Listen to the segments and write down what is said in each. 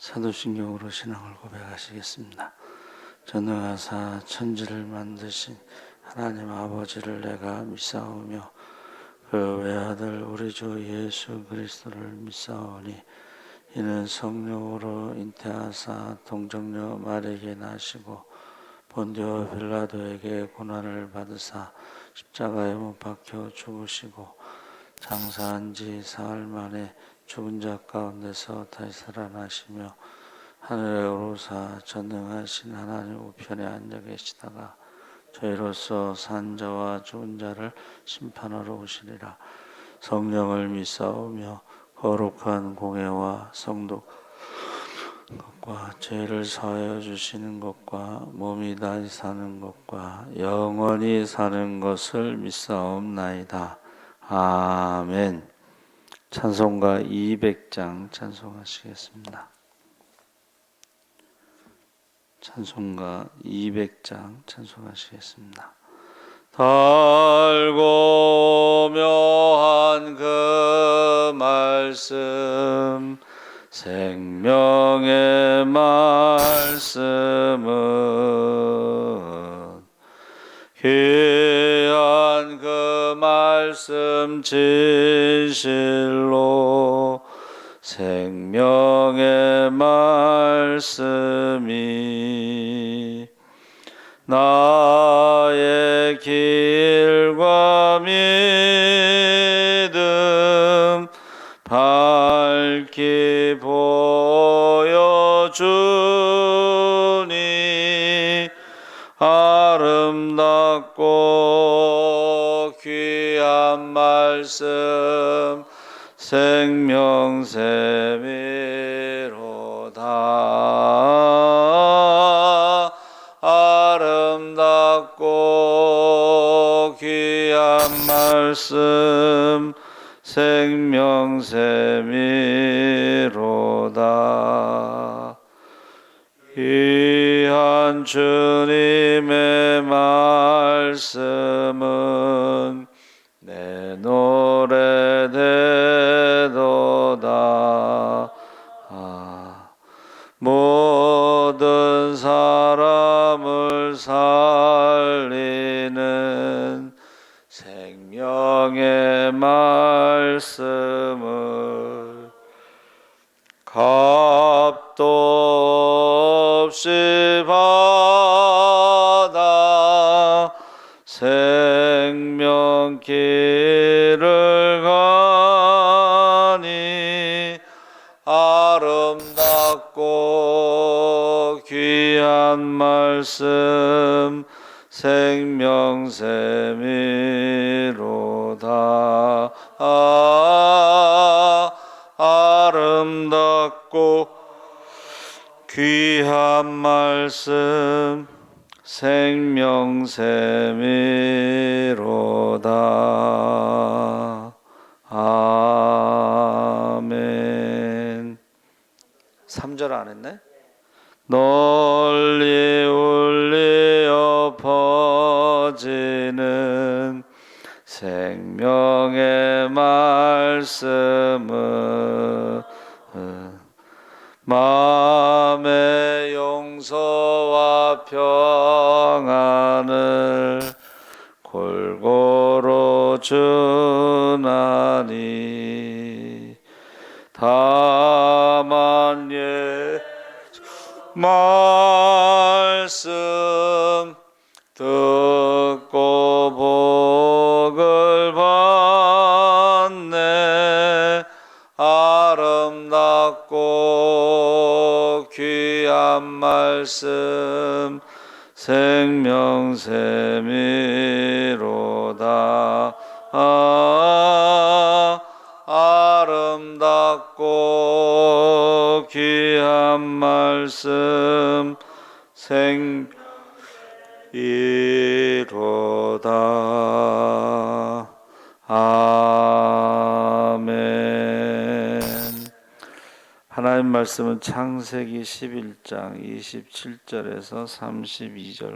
사도신경으로 신앙을 고백하시겠습니다. 전능하사 천지를 만드신 하나님 아버지를 내가 믿사오며 그 외아들 우리 주 예수 그리스도를 믿사오니 이는 성령으로 잉태하사 동정녀 마리아에게 나시고 본디오 빌라도에게 고난을 받으사 십자가에 못 박혀 죽으시고 장사한 지 사흘 만에 죽은 자 가운데서 다시 살아나시며 하늘에 오르사 전능하신 하나님 우편에 앉아 계시다가 저희로서 산 자와 죽은 자를 심판하러 오시리라. 성령을 믿사오며 거룩한 공회와 성도 것과 죄를 사하여 주시는 것과 몸이 다시 사는 것과 영원히 사는 것을 믿사옵나이다. 아멘. 찬송가 200장 찬송하시겠습니다. 찬송가 200장 찬송하시겠습니다. 달고 묘한 그 말씀 생명의 말씀은 귀한 그 말씀 진실로 생명의 말씀이 나의 길과 믿음 밝히 보여주니 아름답고 귀한 말씀 생명샘이로다. 아름답고 귀한 말씀 생명샘이로다. 귀한 주님의 말씀은 내 노래 되도다. 모든 사람을 살리는 생명의 말씀을 값도 없이 받아 생명길을 가니 아름답고 귀한 말씀 생명샘이로다. 아름답고 귀한 말씀 생명샘이로다. 아멘. 3절 안 했네? 널리 울리어 퍼지는 생명의 말씀은 마음의 용서와 평안을 골고루 주나니 다만 말씀 듣고 복을 받네. 아름답고 귀한 말씀 생명샘이로다. 아름답고 귀한 말씀 생명이로다. 아멘. 하나님 말씀은 창세기 11장 27절에서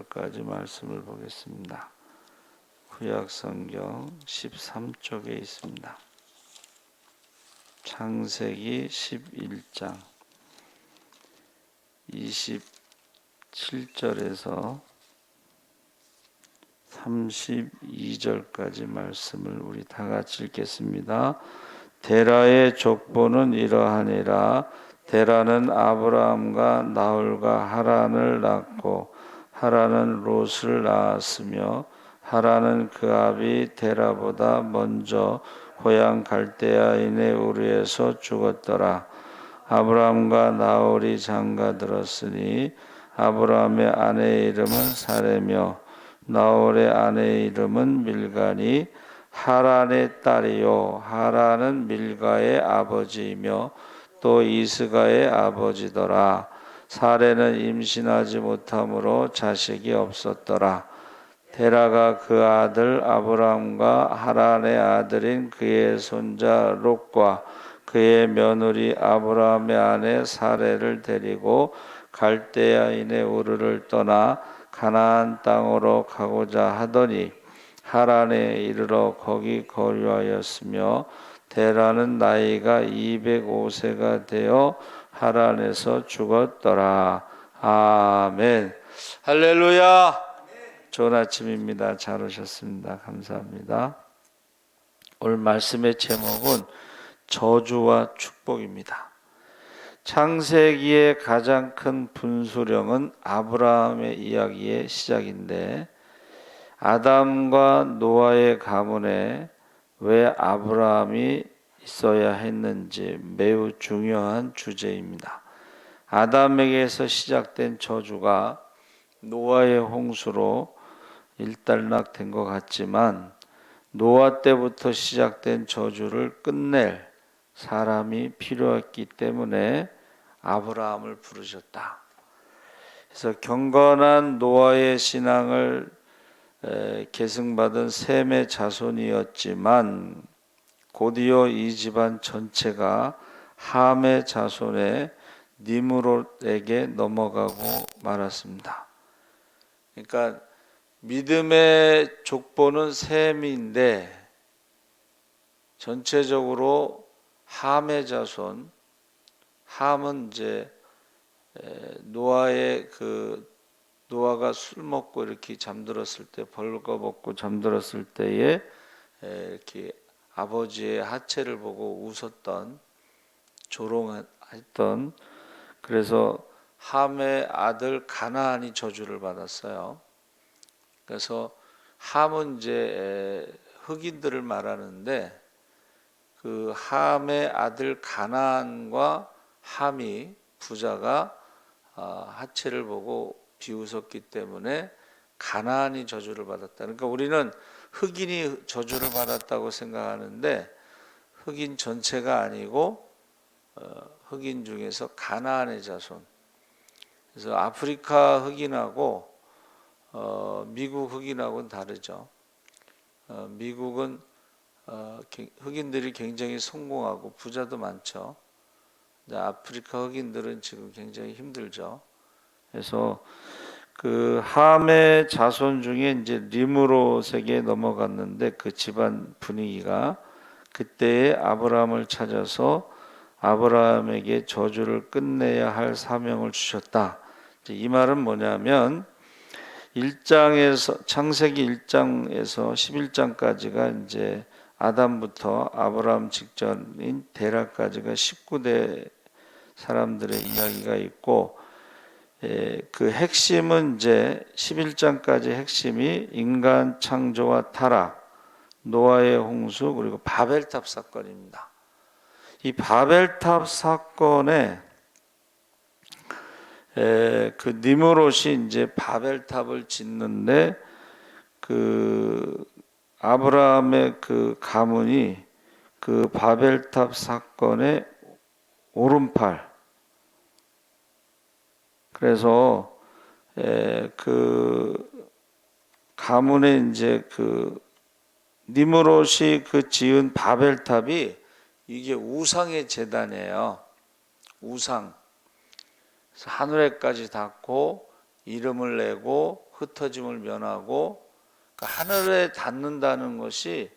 32절까지 말씀을 보겠습니다. 구약성경 13쪽에 있습니다. 창세기 11장 27절에서 32절까지 말씀을 우리 다 같이 읽겠습니다. 데라의 족보는 이러하니라. 데라는 아브라함과 나홀과 하란을 낳고 하란은 롯을 낳았으며 하란은 그 아비 데라보다 먼저 고향 갈대아인의 우르에서 죽었더라. 아브라함과 나홀이 장가들었으니 아브라함의 아내의 이름은 사레며 나홀의 아내의 이름은 밀가니 하란의 딸이요 하란은 밀가의 아버지이며 또 이스가의 아버지더라. 사레는 임신하지 못함으로 자식이 없었더라. 데라가 그 아들 아브람과 하란의 아들인 그의 손자 롯과 그의 며느리 아브라함의 아내 사레를 데리고 갈대아인의 우르를 떠나 가나안 땅으로 가고자 하더니 하란에 이르러 거기 거류하였으며 데라는 나이가 205세가 되어 하란에서 죽었더라. 아멘. 할렐루야. 좋은 아침입니다. 잘 오셨습니다. 감사합니다. 오늘 말씀의 제목은 저주와 축복입니다. 창세기의 가장 큰 분수령은 아브라함의 이야기의 시작인데 아담과 노아의 가문에 왜 아브라함이 있어야 했는지 매우 중요한 주제입니다. 아담에게서 시작된 저주가 노아의 홍수로 일단락된 것 같지만 노아 때부터 시작된 저주를 끝낼 사람이 필요했기 때문에 아브라함을 부르셨다. 그래서 경건한 노아의 신앙을 계승받은 셈의 자손이었지만 곧이어 이 집안 전체가 함의 자손의 니므롯에게 넘어가고 말았습니다. 그러니까 믿음의 족보는 셈인데 전체적으로 함의 자손, 함은 이제 노아가 술 먹고 이렇게 잠들었을 때 벌거벗고 잠들었을 때에 이렇게 아버지의 하체를 보고 웃었던 조롱했던 그래서 함의 아들 가나안이 저주를 받았어요. 그래서 함은 이제 흑인들을 말하는데 그 함의 아들 가나안과 함이 부자가 하체를 보고 비웃었기 때문에 가나안이 저주를 받았다. 그러니까 우리는 흑인이 저주를 받았다고 생각하는데 흑인 전체가 아니고 흑인 중에서 가나안의 자손. 그래서 아프리카 흑인하고 미국 흑인하고는 다르죠. 미국은 흑인들이 굉장히 성공하고 부자도 많죠. 아프리카 흑인들은 지금 굉장히 힘들죠. 그래서 그 함의 자손 중에 이제 니므롯에게 넘어갔는데 그 집안 분위기가 그때의 아브라함을 찾아서 아브라함에게 저주를 끝내야 할 사명을 주셨다. 이 말은 뭐냐면 1장에서 창세기 1장에서 11장까지가 이제 아담부터 아브라함 직전인 데라까지가 19대 사람들의 이야기가 있고 그 핵심은 이제 11장까지 핵심이 인간 창조와 타락, 노아의 홍수 그리고 바벨탑 사건입니다. 이 바벨탑 사건에 그 니므롯이 이제 바벨탑을 짓는데 그 아브라함의 그 가문이 그 바벨탑 사건의 오른팔. 그래서 그 가문에 이제 그 니므롯이 그 지은 바벨탑이 이게 우상의 제단이에요. 우상. 그래서 하늘에까지 닿고 이름을 내고 흩어짐을 면하고 그러니까 하늘에 닿는다는 것이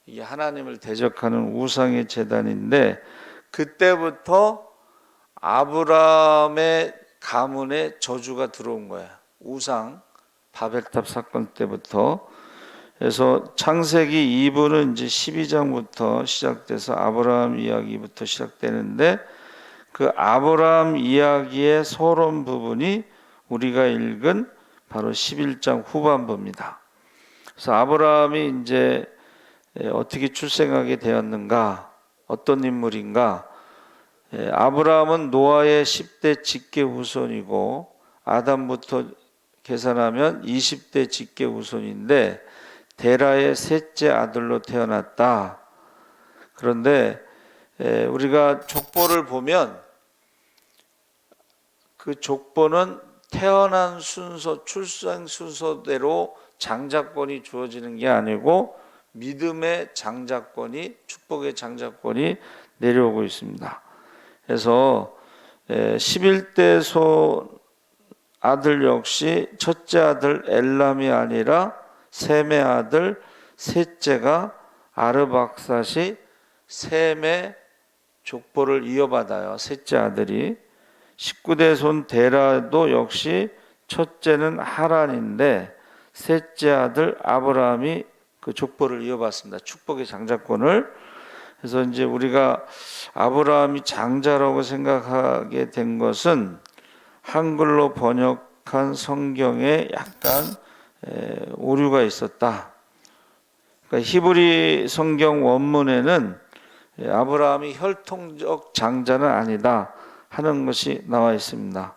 이게 하나님을 대적하는 우상의 제단인데 그때부터 아브라함의 가문에 저주가 들어온 거야. 우상 바벨탑 사건 때부터. 그래서 창세기 2부는 이제 12장부터 시작돼서 아브라함 이야기부터 시작되는데, 그 아브라함 이야기의 서론 부분이 우리가 읽은 바로 11장 후반부입니다. 그래서 아브라함이 이제 어떻게 출생하게 되었는가, 어떤 인물인가. 아브라함은 노아의 10대 직계 후손이고 아담부터 계산하면 20대 직계 후손인데 데라의 셋째 아들로 태어났다. 그런데 우리가 족보를 보면 그 족보는 태어난 순서, 출생 순서대로 장자권이 주어지는 게 아니고 믿음의 장자권이, 축복의 장자권이 내려오고 있습니다. 그래서 11대 소 아들 역시 첫째 아들 엘람이 아니라 셈의 아들 셋째가 아르박삿이 셈의 족보를 이어받아요. 셋째 아들이. 19대 손 데라도 역시 첫째는 하란인데 셋째 아들 아브라함이 그 족보를 이어받습니다. 축복의 장자권을. 그래서 이제 우리가 아브라함이 장자라고 생각하게 된 것은 한글로 번역한 성경에 약간 오류가 있었다. 그러니까 히브리 성경 원문에는 아브라함이 혈통적 장자는 아니다 하는 것이 나와 있습니다.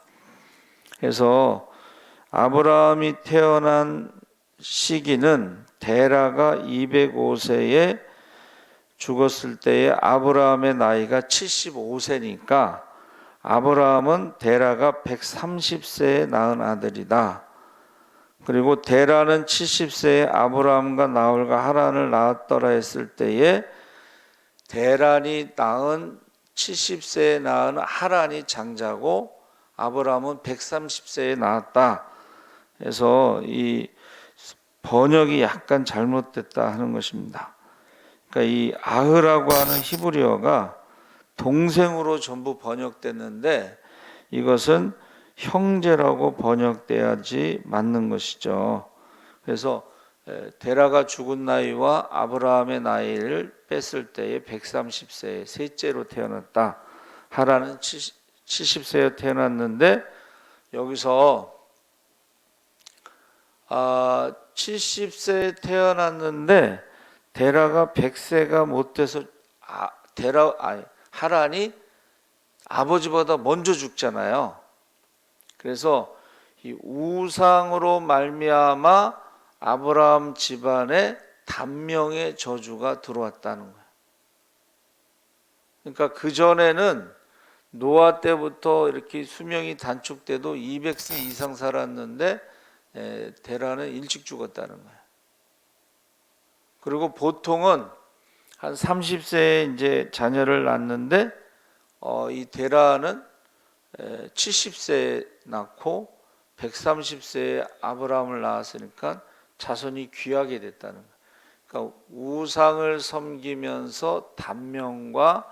그래서 아브라함이 태어난 시기는 데라가 205세에 죽었을 때에 아브라함의 나이가 75세니까 아브라함은 데라가 130세에 낳은 아들이다. 그리고 데라는 70세에 아브라함과 나홀과 하란을 낳았더라 했을 때에 데란이 낳은 70세에 낳은 하란이 장자고 아브라함은 130세에 낳았다. 그래서 이 번역이 약간 잘못됐다 하는 것입니다. 그러니까 이 아흐라고 하는 히브리어가 동생으로 전부 번역됐는데 이것은 형제라고 번역돼야지 맞는 것이죠. 그래서 데라가 죽은 나이와 아브라함의 나이를 뺐을 때에 130세에 셋째로 태어났다. 하란은 70세에 태어났는데 여기서 70세에 태어났는데 데라가 100세가 못 돼서 하란이 아버지보다 먼저 죽잖아요. 그래서 이 우상으로 말미암아 아브라함 집안에 단명의 저주가 들어왔다는 거예요. 그러니까 그 전에는 노아 때부터 이렇게 수명이 단축돼도 200세 이상 살았는데 데라는 일찍 죽었다는 거예요. 그리고 보통은 한 30세에 이제 자녀를 낳는데 이 데라는 70세에 낳고 130세에 아브라함을 낳았으니까 자손이 귀하게 됐다는 거예요. 그러니까 우상을 섬기면서 단명과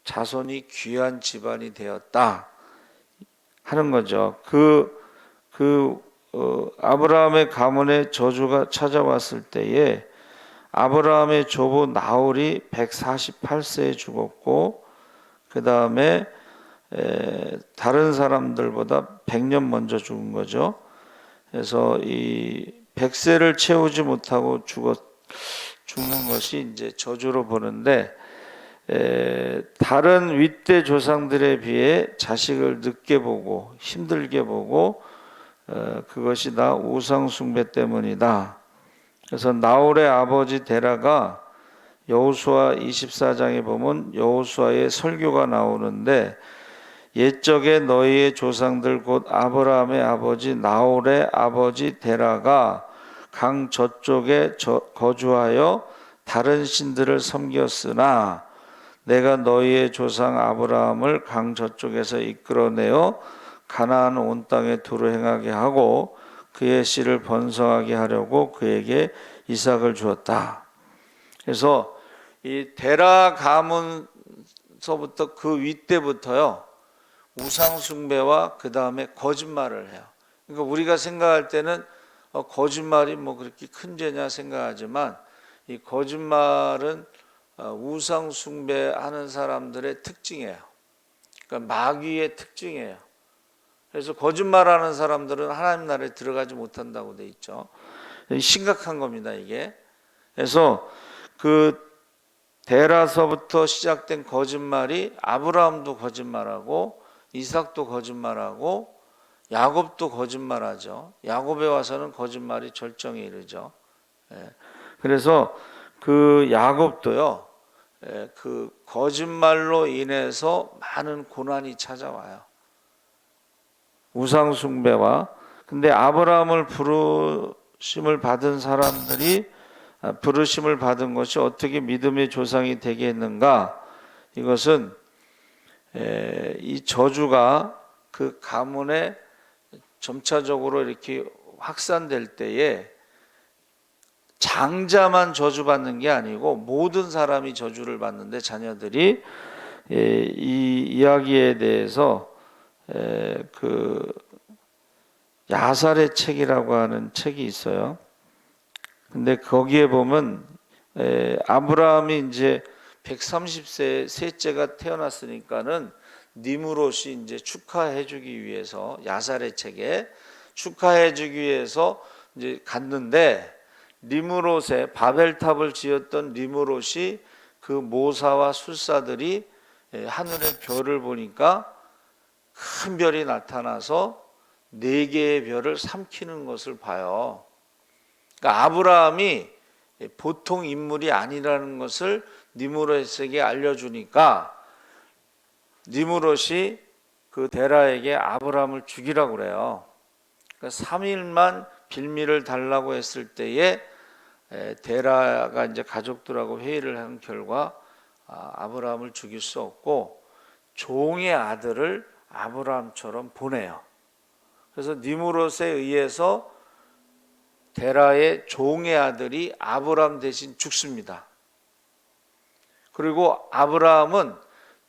자손이 귀한 집안이 되었다 하는 거죠. 아브라함의 가문에 저주가 찾아왔을 때에 아브라함의 조부 나홀이 148세에 죽었고 그 다음에 다른 사람들보다 100년 먼저 죽은 거죠. 그래서 이 100세를 채우지 못하고 죽는 것이 이제 저주로 보는데 다른 윗대 조상들에 비해 자식을 늦게 보고 힘들게 보고 그것이 다 우상 숭배 때문이다. 그래서 나홀의 아버지 데라가 여호수아 24장에 보면 여호수아의 설교가 나오는데 옛적에 너희의 조상들 곧 아브라함의 아버지 나홀의 아버지 데라가 강 저쪽에 거주하여 다른 신들을 섬겼으나 내가 너희의 조상 아브라함을 강 저쪽에서 이끌어내어 가나안 온 땅에 두루 행하게 하고 그의 씨를 번성하게 하려고 그에게 이삭을 주었다. 그래서 이 데라 가문서부터 그 윗대부터요 우상 숭배와 그 다음에 거짓말을 해요. 그러니까 우리가 생각할 때는 거짓말이 뭐 그렇게 큰 죄냐 생각하지만 이 거짓말은 우상 숭배하는 사람들의 특징이에요. 그러니까 마귀의 특징이에요. 그래서 거짓말하는 사람들은 하나님 나라에 들어가지 못한다고 돼 있죠. 심각한 겁니다, 이게. 그래서 그 데라서부터 시작된 거짓말이 아브라함도 거짓말하고 이삭도 거짓말하고 야곱도 거짓말하죠. 야곱에 와서는 거짓말이 절정에 이르죠. 그래서 그 야곱도요, 그 거짓말로 인해서 많은 고난이 찾아와요. 우상 숭배와. 근데 아브라함을 부르심을 받은 사람들이 부르심을 받은 것이 어떻게 믿음의 조상이 되게 했는가? 이것은 이 저주가 그 가문에 점차적으로 이렇게 확산될 때에 장자만 저주받는 게 아니고 모든 사람이 저주를 받는데 자녀들이 이 이야기에 대해서 그 야살의 책이라고 하는 책이 있어요. 근데 거기에 보면 아브라함이 이제 130세 셋째가 태어났으니까는 니므롯이 이제 축하해주기 위해서 야살의 책에 축하해주기 위해서 이제 갔는데 니므롯의 바벨탑을 지었던 니므롯이 그 모사와 술사들이 하늘의 별을 보니까 큰 별이 나타나서 4개의 별을 삼키는 것을 봐요. 그러니까 아브라함이 보통 인물이 아니라는 것을 니므롯에게 알려주니까 니므롯이 그 데라에게 아브라함을 죽이라고 그래요. 그러니까 3일만 빌미를 달라고 했을 때에 데라가 이제 가족들하고 회의를 한 결과 아브라함을 죽일 수 없고 종의 아들을 아브라함처럼 보내요. 그래서 니므롯에 의해서 데라의 종의 아들이 아브라함 대신 죽습니다. 그리고 아브라함은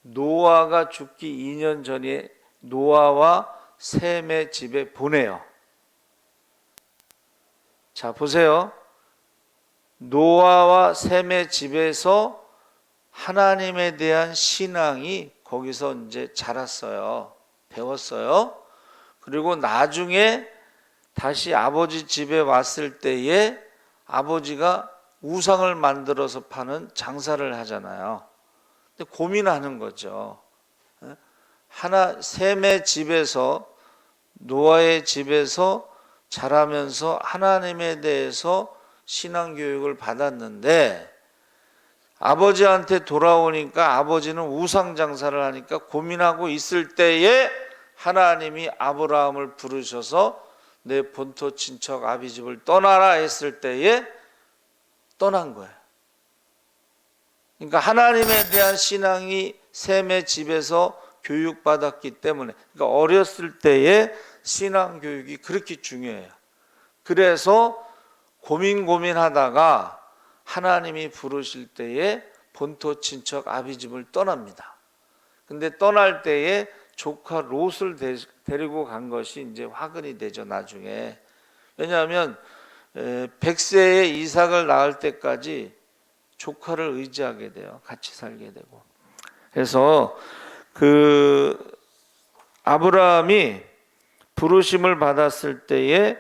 노아가 죽기 2년 전에 노아와 셈의 집에 보내요. 자, 보세요. 노아와 셈의 집에서 하나님에 대한 신앙이 거기서 이제 자랐어요. 배웠어요. 그리고 나중에 다시 아버지 집에 왔을 때에 아버지가 우상을 만들어서 파는 장사를 하잖아요. 근데 고민하는 거죠. 셈의 집에서 노아의 집에서 자라면서 하나님에 대해서 신앙교육을 받았는데 아버지한테 돌아오니까 아버지는 우상 장사를 하니까 고민하고 있을 때에 하나님이 아브라함을 부르셔서 내 본토 친척 아비집을 떠나라 했을 때에 떠난 거예요. 그러니까 하나님에 대한 신앙이 셈의 집에서 교육받았기 때문에, 그러니까 어렸을 때의 신앙 교육이 그렇게 중요해요. 그래서 고민하다가 하나님이 부르실 때에 본토 친척 아비집을 떠납니다. 근데 떠날 때에 조카 롯을 데리고 간 것이 이제 화근이 되죠, 나중에. 왜냐하면 100세에 이삭을 낳을 때까지 조카를 의지하게 돼요. 같이 살게 되고. 그래서 그 아브라함이 부르심을 받았을 때에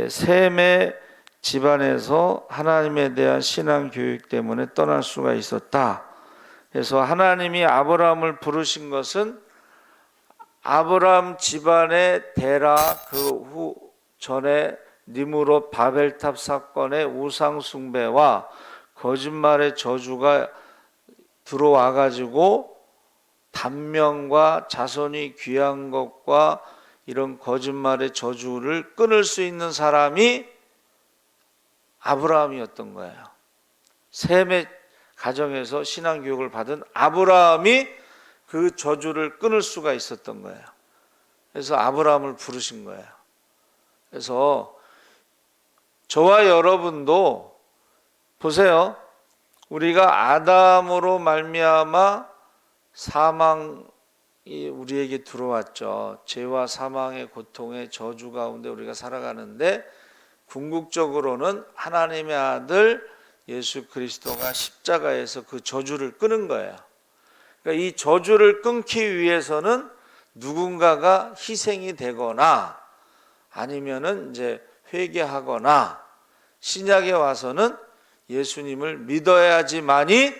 셈의 집안에서 하나님에 대한 신앙 교육 때문에 떠날 수가 있었다. 그래서 하나님이 아브라함을 부르신 것은 아브라함 집안의 데라 그 후 전에 니므롯 바벨탑 사건의 우상 숭배와 거짓말의 저주가 들어와 가지고 단명과 자손이 귀한 것과 이런 거짓말의 저주를 끊을 수 있는 사람이 아브라함이었던 거예요. 셈의 가정에서 신앙교육을 받은 아브라함이 그 저주를 끊을 수가 있었던 거예요. 그래서 아브라함을 부르신 거예요. 그래서 저와 여러분도 보세요. 우리가 아담으로 말미암아 사망이 우리에게 들어왔죠. 죄와 사망의 고통의 저주 가운데 우리가 살아가는데 궁극적으로는 하나님의 아들 예수 그리스도가 십자가에서 그 저주를 끊은 거예요. 그러니까 이 저주를 끊기 위해서는 누군가가 희생이 되거나 아니면은 이제 회개하거나 신약에 와서는 예수님을 믿어야지만이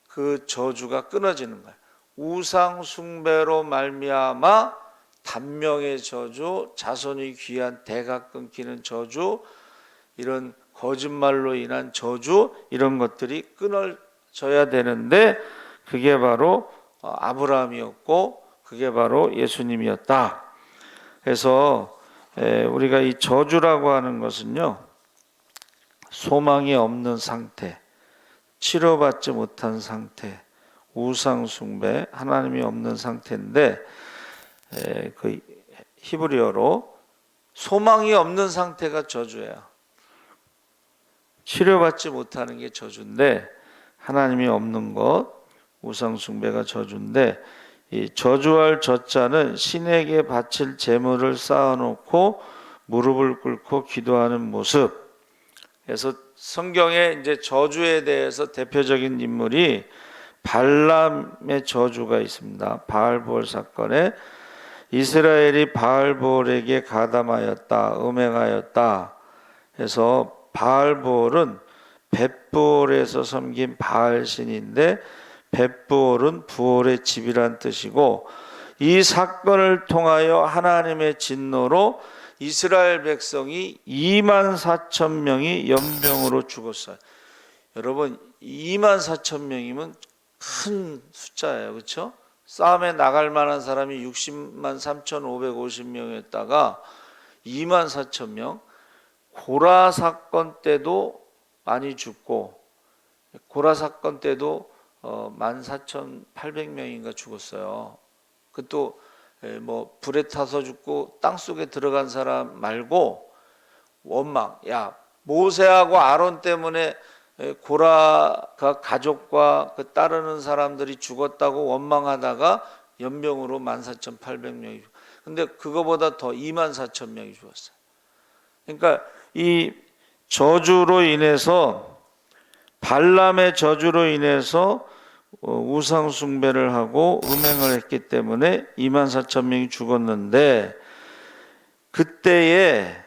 그 저주가 끊어지는 거예요. 우상 숭배로 말미암아 단명의 저주, 자손이 귀한 대가 끊기는 저주, 이런 거짓말로 인한 저주, 이런 것들이 끊어져야 되는데 그게 바로 아브라함이었고 그게 바로 예수님이었다. 그래서 우리가 이 저주라고 하는 것은요, 소망이 없는 상태, 치료받지 못한 상태, 우상 숭배, 하나님이 없는 상태인데 그 히브리어로 소망이 없는 상태가 저주예요. 치료받지 못하는 게 저주인데 하나님이 없는 것, 우상 숭배가 저주인데, 이 저주할 저자는 신에게 바칠 제물을 쌓아놓고 무릎을 꿇고 기도하는 모습. 그래서 성경에 이제 저주에 대해서 대표적인 인물이 발람의 저주가 있습니다. 바알볼 사건에 이스라엘이 바알볼에게 가담하였다, 음행하였다. 그래서 바알볼은 벳부올에서 섬긴 바알신인데 벳부올은 부올의 집이란 뜻이고, 이 사건을 통하여 하나님의 진노로 이스라엘 백성이 24,000명이 연병으로 죽었어요. 여러분 24,000명이면 큰 숫자예요. 그렇죠? 싸움에 나갈 만한 사람이 603,550명이었다가 24,000명. 고라 사건 때도 많이 죽고, 고라 사건 때도 14,800명인가 죽었어요. 그것도 뭐 불에 타서 죽고 땅속에 들어간 사람 말고 원망. 야, 모세하고 아론 때문에 고라가 가족과 그 따르는 사람들이 죽었다고 원망하다가 연병으로 14,800명이 죽었어요. 근데 그거보다 더 24,000명이 죽었어요. 그러니까 이 저주로 인해서, 발람의 저주로 인해서 우상 숭배를 하고 음행을 했기 때문에 24,000명이 죽었는데, 그때의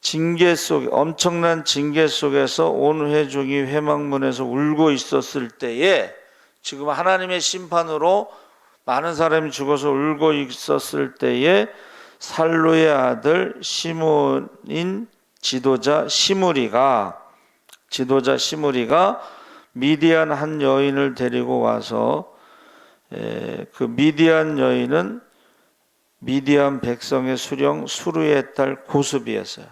징계 속, 엄청난 징계 속에서 온 회중이 회막문에서 울고 있었을 때에, 지금 하나님의 심판으로 많은 사람이 죽어서 울고 있었을 때에 살루의 아들 시몬인 지도자 시므리가 미디안 한 여인을 데리고 와서, 그 미디안 여인은 미디안 백성의 수령 수르의 딸 고스비였어요.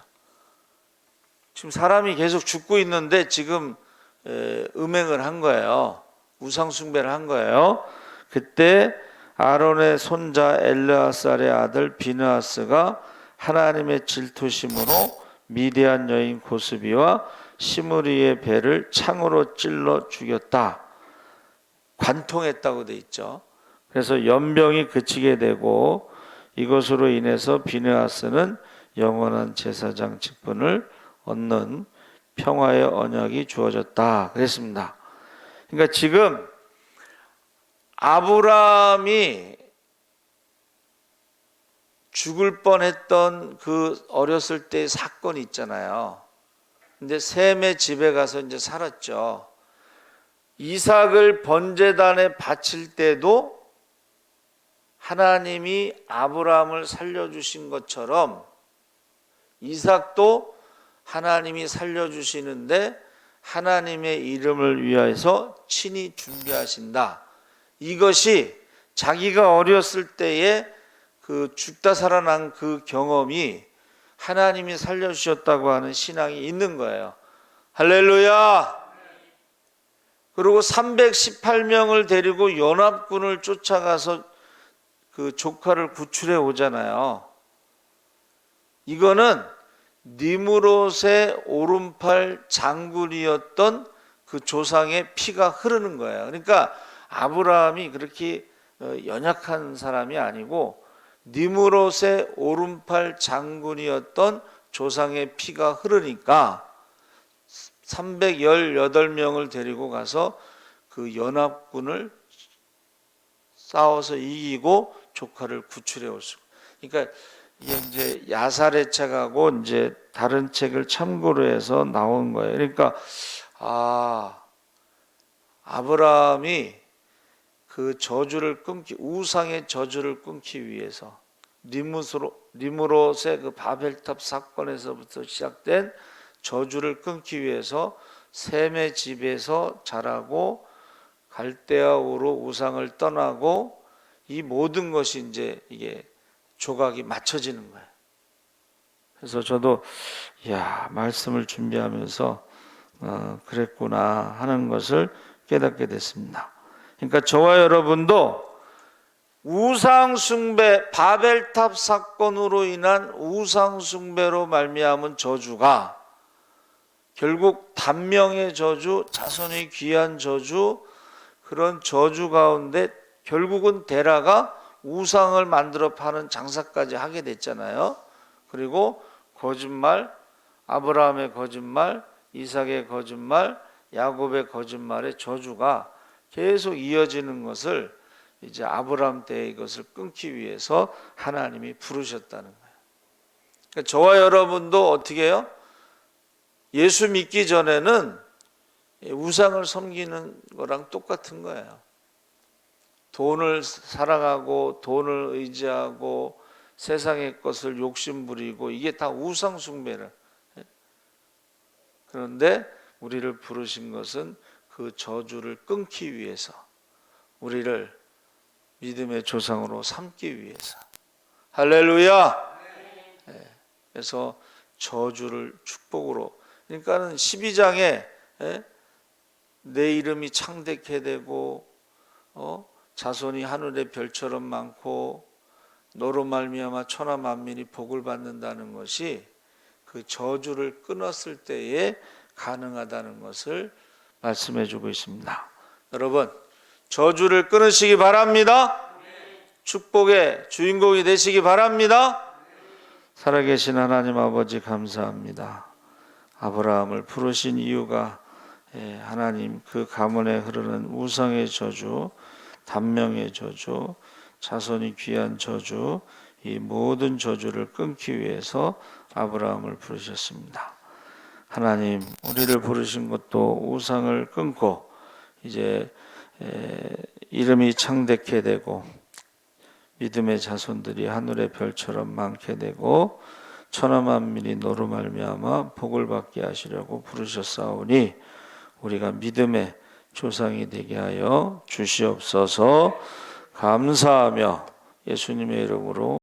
지금 사람이 계속 죽고 있는데 지금 음행을 한 거예요. 우상 숭배를 한 거예요. 그때 아론의 손자 엘르아살의 아들 비느하스가 하나님의 질투심으로 미디안 여인 고스비와 시므리의 배를 창으로 찔러 죽였다. 관통했다고 돼 있죠. 그래서 연병이 그치게 되고, 이것으로 인해서 비느하스는 영원한 제사장 직분을 얻는 평화의 언약이 주어졌다 그랬습니다. 그러니까 지금 아브라함이 죽을 뻔했던 그 어렸을 때의 사건이 있잖아요. 근데 셈의 집에 가서 이제 살았죠. 이삭을 번제단에 바칠 때도 하나님이 아브라함을 살려주신 것처럼 이삭도 하나님이 살려주시는데 하나님의 이름을 위해서 친히 준비하신다. 이것이 자기가 어렸을 때에 그 죽다 살아난 그 경험이 하나님이 살려주셨다고 하는 신앙이 있는 거예요. 할렐루야! 그리고 318명을 데리고 연합군을 쫓아가서 그 조카를 구출해 오잖아요. 이거는 니므롯의 오른팔 장군이었던 그 조상의 피가 흐르는 거예요. 그러니까 아브라함이 그렇게 연약한 사람이 아니고 니므롯의 오른팔 장군이었던 조상의 피가 흐르니까 318명을 데리고 가서 그 연합군을 싸워서 이기고 조카를 구출해 올 수. 그러니까 이게 이제 야살의 책하고 이제 다른 책을 참고로 해서 나온 거예요. 그러니까 아브라함이 그 저주를 우상의 저주를 끊기 위해서 니므롯의 그 바벨탑 사건에서부터 시작된 저주를 끊기 위해서 셈의 집에서 자라고 갈대아 우로 우상을 떠나고 이 모든 것이 이제 이게 조각이 맞춰지는 거예요. 그래서 저도 말씀을 준비하면서 그랬구나 하는 것을 깨닫게 됐습니다. 그러니까 저와 여러분도 우상 숭배, 바벨탑 사건으로 인한 우상 숭배로 말미암은 저주가 결국 단명의 저주, 자손이 귀한 저주, 그런 저주 가운데 결국은 데라가 우상을 만들어 파는 장사까지 하게 됐잖아요. 그리고 거짓말, 아브라함의 거짓말, 이삭의 거짓말, 야곱의 거짓말의 저주가 계속 이어지는 것을 이제 아브라함 때 이것을 끊기 위해서 하나님이 부르셨다는 거예요. 그러니까 저와 여러분도 어떻게 해요? 예수 믿기 전에는 우상을 섬기는 거랑 똑같은 거예요. 돈을 사랑하고 돈을 의지하고 세상의 것을 욕심부리고 이게 다 우상 숭배를. 그런데 우리를 부르신 것은 그 저주를 끊기 위해서, 우리를 믿음의 조상으로 삼기 위해서. 할렐루야. 그래서 저주를 축복으로. 그러니까는 12장에 내 이름이 창대케 되고 자손이 하늘의 별처럼 많고 너로 말미암아 천하 만민이 복을 받는다는 것이 그 저주를 끊었을 때에 가능하다는 것을 말씀해 주고 있습니다. 여러분, 저주를 끊으시기 바랍니다. 축복의 주인공이 되시기 바랍니다. 살아계신 하나님 아버지 감사합니다. 아브라함을 부르신 이유가 하나님 그 가문에 흐르는 우상의 저주, 단명의 저주, 자손이 귀한 저주, 이 모든 저주를 끊기 위해서 아브라함을 부르셨습니다. 하나님, 우리를 부르신 것도 우상을 끊고 이제 이름이 창대케 되고 믿음의 자손들이 하늘의 별처럼 많게 되고 천하 만민이 너로 말미암아 복을 받게 하시려고 부르셨사오니 우리가 믿음의 조상이 되게 하여 주시옵소서. 감사하며 예수님의 이름으로